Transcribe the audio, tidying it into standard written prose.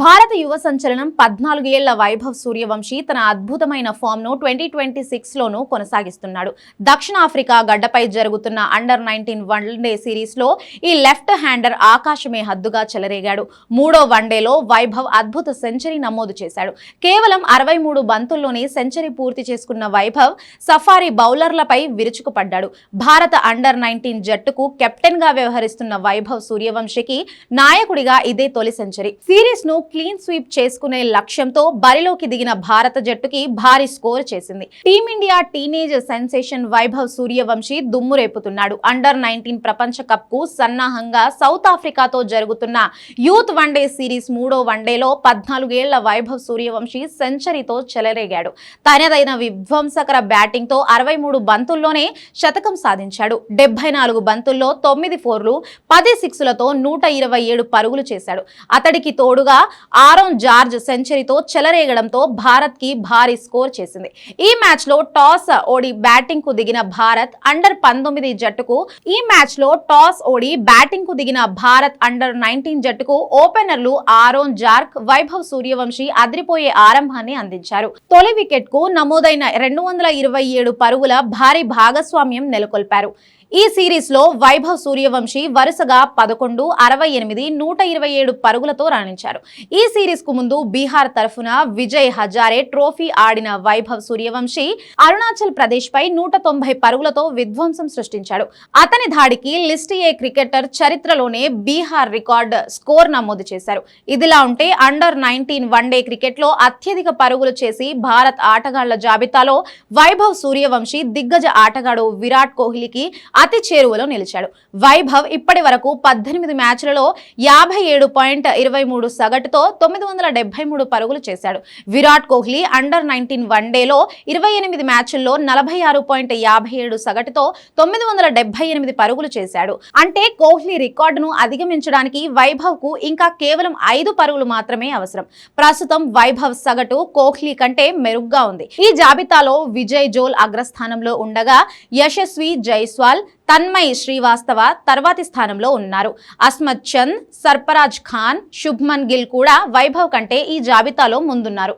భారత యువ సంచలనం 14 ఏళ్ల వైభవ్ సూర్యవంశీ తన అద్భుతమైన ఫామ్ ను 2026లోనూ కొనసాగిస్తున్నాడు. దక్షిణాఫ్రికా గడ్డపై జరుగుతున్న అండర్-19 వన్డే సిరీస్ లో ఈ లెఫ్ట్ హ్యాండర్ ఆకాశమే హద్దుగా చెలరేగాడు. మూడో వన్డేలో వైభవ్ అద్భుత సెంచరీ నమోదు చేశాడు. కేవలం 63 బంతుల్లోనే సెంచరీ పూర్తి చేసుకున్న వైభవ్ సఫారీ బౌలర్లపై విరుచుకుపడ్డాడు. భారత అండర్-19 జట్టుకు కెప్టెన్ గా వ్యవహరిస్తున్న వైభవ్ సూర్యవంశీకి నాయకుడిగా ఇదే తొలి సెంచరీ. సిరీస్ ను క్లీన్ స్వీప్ చేసుకునే లక్ష్యంతో బరిలోకి దిగిన భారత జట్టుకి భారీ స్కోర్ చేసింది. Team India teenage sensation Vaibhav Suryavanshi దుమ్ము రేపుతున్నాడు. అండర్-19 ప్రపంచ కప్ కు సన్నాహంగా సౌత్ ఆఫ్రికాతో జరుగుతున్న యూత్ వన్డే సిరీస్ మూడో వన్డేలో 14 ఏళ్ల వైభవ్ సూర్యవంశీ సెంచరీతో చెలరేగాడు. తనదైన విధ్వంసకర బ్యాటింగ్ తో 63 బంతుల్లోనే శతకం సాధించాడు. 74 బంతుల్లో 9 ఫోర్లు 10 సిక్సులతో 127 పరుగులు చేశాడు. అతడికి తోడుగా ఆరోన్ జార్జ్ సెంచరీతో చెలరేగడంతో భారత్ కి భారీ స్కోర్ చేసింది. ఈ మ్యాచ్ లో టాస్ ఓడి బ్యాటింగ్ కు దిగిన భారత్ అండర్-19 జట్టుకు ఓపెనర్లు ఆరోన్ జార్క్, వైభవ్ సూర్యవంశీ అదిరిపోయే ఆరంభాన్ని అందించారు. తొలి వికెట్ కు నమోదైన 227 పరుగుల భారీ భాగస్వామ్యం నెలకొల్పారు. ఈ సిరీస్ లో వైభవ్ సూర్యవంశీ వరుసగా 11, 68, 127 పరుగులతో రాణించారు. ఈ సిరీస్ కు ముందు బీహార్ తరఫున విజయ్ హజారే ట్రోఫీ ఆడిన వైభవ్ సూర్యవంశీ అరుణాచల్ ప్రదేశ్ పై 190 పరుగులతో విధ్వంసం సృష్టించాడు. అతని ధాడికి లిస్ట్ ఏ క్రికెటర్ చరిత్రలోనే బీహార్ రికార్డ్ స్కోర్ నమోదు చేశారు. ఇదిలా ఉంటే అండర్-19 వన్డే క్రికెట్ లో అత్యధిక పరుగులు చేసి భారత్ ఆటగాళ్ల జాబితాలో వైభవ్ సూర్యవంశీ దిగ్గజ ఆటగాడు విరాట్ కోహ్లీకి అతి చేరువలో నిలిచాడు. వైభవ్ ఇప్పటి వరకు 18 మ్యాచ్లలో 57.23 సగటుతో 973 పరుగులు చేశాడు. విరాట్ కోహ్లీ అండర్-19 వన్డేలో 28 మ్యాచ్ల్లో 46.57 సగటుతో 978 పరుగులు చేశాడు. అంటే కోహ్లీ రికార్డును అధిగమించడానికి వైభవ్ కు ఇంకా కేవలం 5 పరుగులు మాత్రమే అవసరం. ప్రస్తుతం వైభవ్ సగటు కోహ్లీ కంటే మెరుగ్గా ఉంది. ఈ జాబితాలో విజయ్ జోల్ అగ్రస్థానంలో ఉండగా యశస్వి జైస్వాల్, తన్మయ్ శ్రీవాస్తవ తర్వాతి స్థానంలో ఉన్నారు. అస్మత్ చంద్, సర్ఫరాజ్ ఖాన్, శుభ్మన్ గిల్ కూడా వైభవ్ కంటే ఈ జాబితాలో ముందున్నారు.